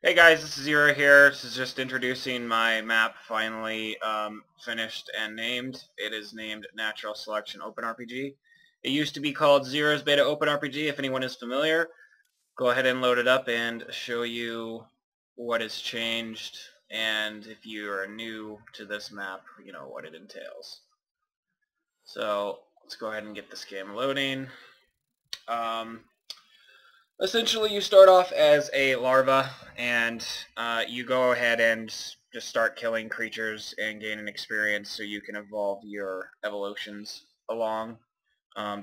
Hey guys, this is Zero here. This is just introducing my map, finally finished and named. It is named Natural Selection OpenRPG. It used to be called Zero's Beta OpenRPG, if anyone is familiar. Go ahead and load it up and show you what has changed, and if you are new to this map, you know what it entails. So let's go ahead and get this game loading. Essentially, you start off as a larva, and you go ahead and just start killing creatures and gaining experience so you can evolve your evolutions along.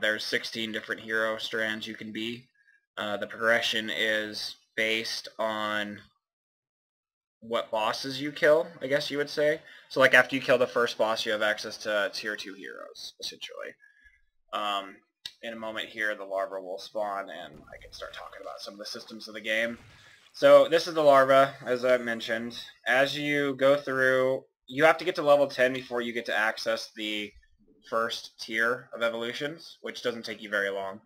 There's 16 different hero strands you can be. The progression is based on what bosses you kill, I guess you would say. So like after you kill the first boss, you have access to tier 2 heroes, essentially. In a moment here, the larva will spawn, and I can start talking about some of the systems of the game. So this is the larva, as I mentioned. As you go through, you have to get to level 10 before you get to access the first tier of evolutions, which doesn't take you very long.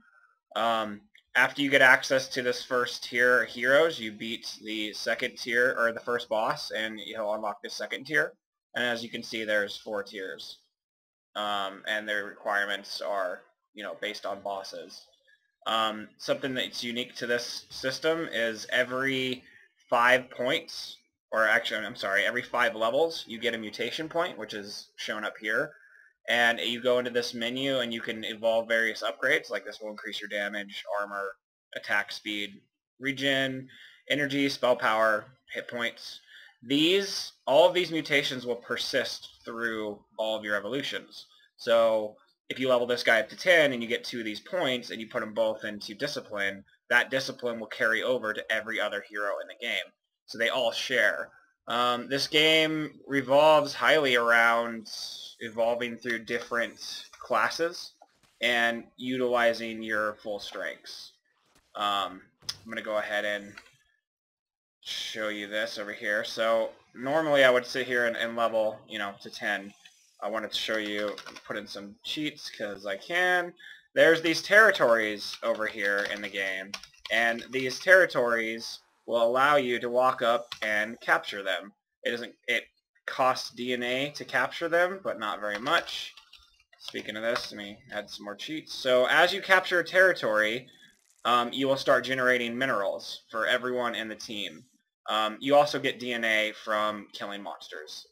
After you get access to this first tier heroes, you beat the second tier, or the first boss, and you'll unlock the second tier. And as you can see, there's 4 tiers. And their requirements are, based on bosses. Something that's unique to this system is every 5 points, or actually, I'm sorry, every 5 levels, you get a mutation point, which is shown up here. And you go into this menu and you can evolve various upgrades, like this will increase your damage, armor, attack speed, regen, energy, spell power, hit points. All of these mutations will persist through all of your evolutions. So if you level this guy up to 10 and you get 2 of these points and you put them both into discipline, that discipline will carry over to every other hero in the game. So they all share. This game revolves highly around evolving through different classes and utilizing your full strengths. I'm going to go ahead and show you this over here. So normally I would sit here and level, to 10. I wanted to show you, put in some cheats because I can. There's these territories over here in the game, and these territories will allow you to walk up and capture them. It costs DNA to capture them, but not very much. Speaking of this, let me add some more cheats. So as you capture a territory, you will start generating minerals for everyone in the team. You also get DNA from killing monsters.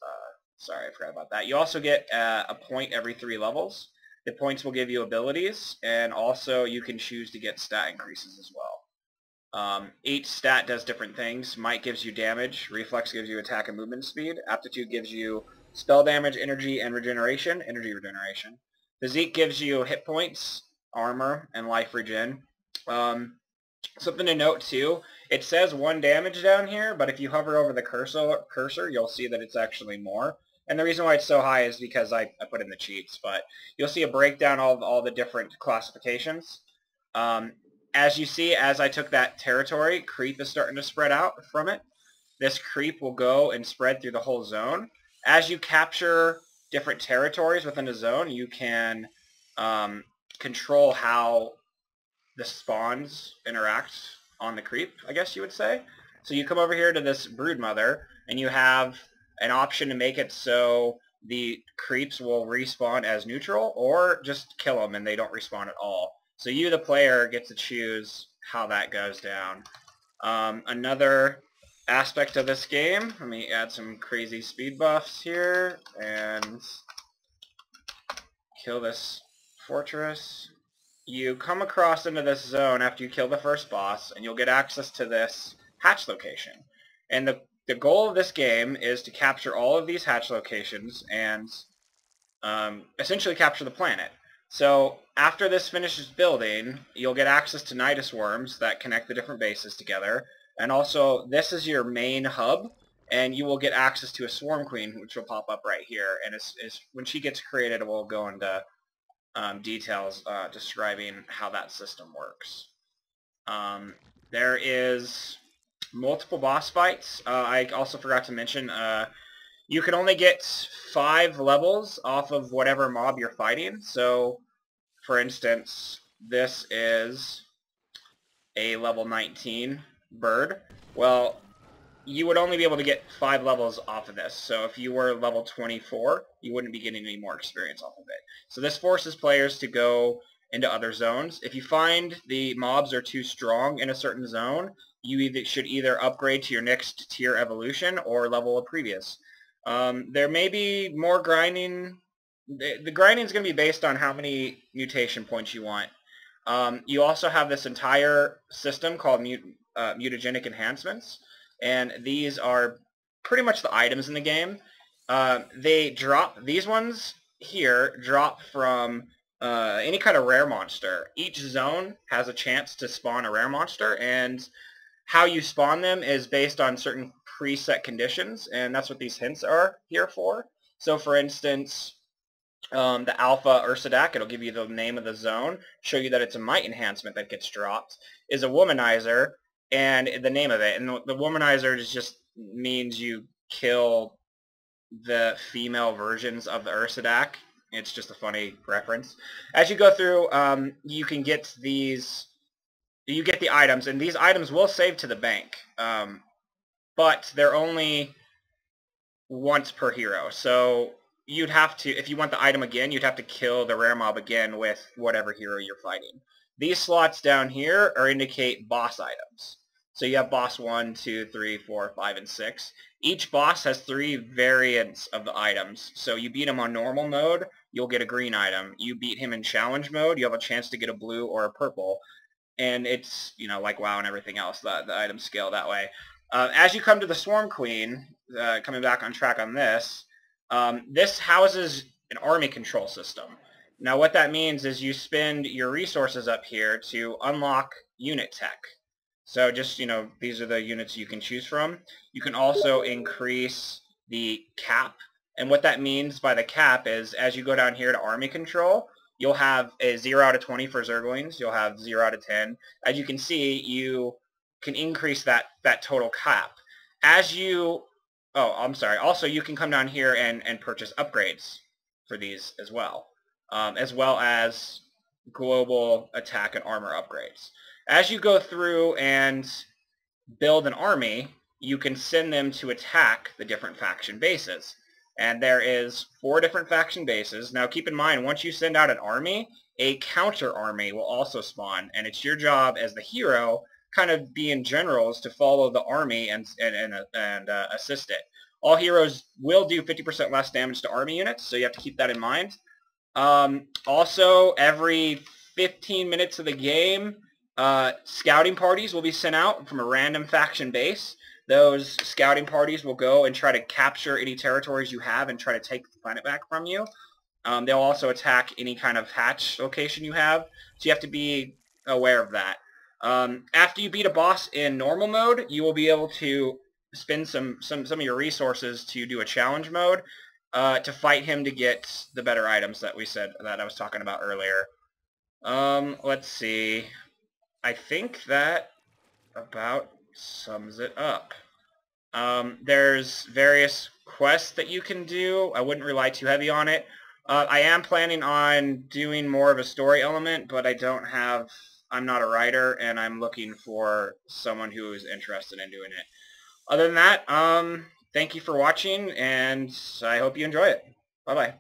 Sorry, I forgot about that. You also get a point every 3 levels. The points will give you abilities, and also you can choose to get stat increases as well. Each stat does different things. Might gives you damage, Reflex gives you attack and movement speed, Aptitude gives you spell damage, energy, and regeneration, Physique gives you hit points, armor, and life regen. Something to note too, it says 1 damage down here, but if you hover over the cursor, you'll see that it's actually more. And the reason why it's so high is because I put in the cheats, but you'll see a breakdown of all the different classifications. As you see, as I took that territory, creep is starting to spread out from it. This creep will go and spread through the whole zone. As you capture different territories within a zone, you can control how the spawns interact on the creep, I guess you would say. So you come over here to this broodmother, and you have an option to make it so the creeps will respawn as neutral, or just kill them and they don't respawn at all. So you, the player, get to choose how that goes down. Another aspect of this game, let me add some crazy speed buffs here, and kill this fortress. You come across into this zone after you kill the first boss, and you'll get access to this hatch location. And the goal of this game is to capture all of these hatch locations and essentially capture the planet. So after this finishes building, you'll get access to Nidus worms that connect the different bases together. And also, this is your main hub, and you will get access to a swarm queen, which will pop up right here. And when she gets created, we'll go into details describing how that system works. There is multiple boss fights. I also forgot to mention, you can only get 5 levels off of whatever mob you're fighting. So, for instance, this is a level 19 bird. Well, you would only be able to get 5 levels off of this. So if you were level 24, you wouldn't be getting any more experience off of it. So this forces players to go into other zones. If you find the mobs are too strong in a certain zone, you should either upgrade to your next tier evolution or level a previous. There may be more grinding. The grinding is going to be based on how many mutation points you want. You also have this entire system called mutagenic enhancements, and these are pretty much the items in the game. These ones here drop from any kind of rare monster. Each zone has a chance to spawn a rare monster, and how you spawn them is based on certain preset conditions, and that's what these hints are here for. So for instance, the Alpha Ursadak, it'll give you the name of the zone, show you that it's a might enhancement that gets dropped, is a womanizer, and the name of it. And the womanizer just means you kill the female versions of the Ursadak. It's just a funny reference. As you go through, you can get these, you get the items, and these items will save to the bank, but they're only once per hero. So you'd have to, if you want the item again, you'd have to kill the rare mob again with whatever hero you're fighting. These slots down here indicate boss items. So you have boss 1, 2, 3, 4, 5, and 6. Each boss has 3 variants of the items. So you beat him on normal mode, you'll get a green item. You beat him in challenge mode, you have a chance to get a blue or a purple. And it's, you know, like WoW and everything else, the items scale that way. As you come to the Swarm Queen, coming back on track on this, this houses an army control system. Now what that means is you spend your resources up here to unlock unit tech. So just, you know, these are the units you can choose from. You can also increase the cap. And what that means by the cap is as you go down here to army control, you'll have a 0 out of 20 for Zerglings. You'll have 0 out of 10. As you can see, you can increase that total cap. As you, oh, I'm sorry. Also, you can come down here and purchase upgrades for these as well as global attack and armor upgrades. As you go through and build an army, you can send them to attack the different faction bases. And there is 4 different faction bases. Now keep in mind, once you send out an army, a counter army will also spawn, and it's your job as the hero, kind of being generals, to follow the army and assist it. All heroes will do 50% less damage to army units, so you have to keep that in mind. Also, every 15 minutes of the game, scouting parties will be sent out from a random faction base. Those scouting parties will go and try to capture any territories you have and try to take the planet back from you. They'll also attack any kind of hatch location you have, so you have to be aware of that. After you beat a boss in normal mode, you will be able to spend some of your resources to do a challenge mode to fight him to get the better items that I was talking about earlier. Let's see. I think that about sums it up. There's various quests that you can do. I wouldn't rely too heavy on it. I am planning on doing more of a story element, but I'm not a writer, and I'm looking for someone who is interested in doing it. Other than that, thank you for watching, and I hope you enjoy it. Bye-bye.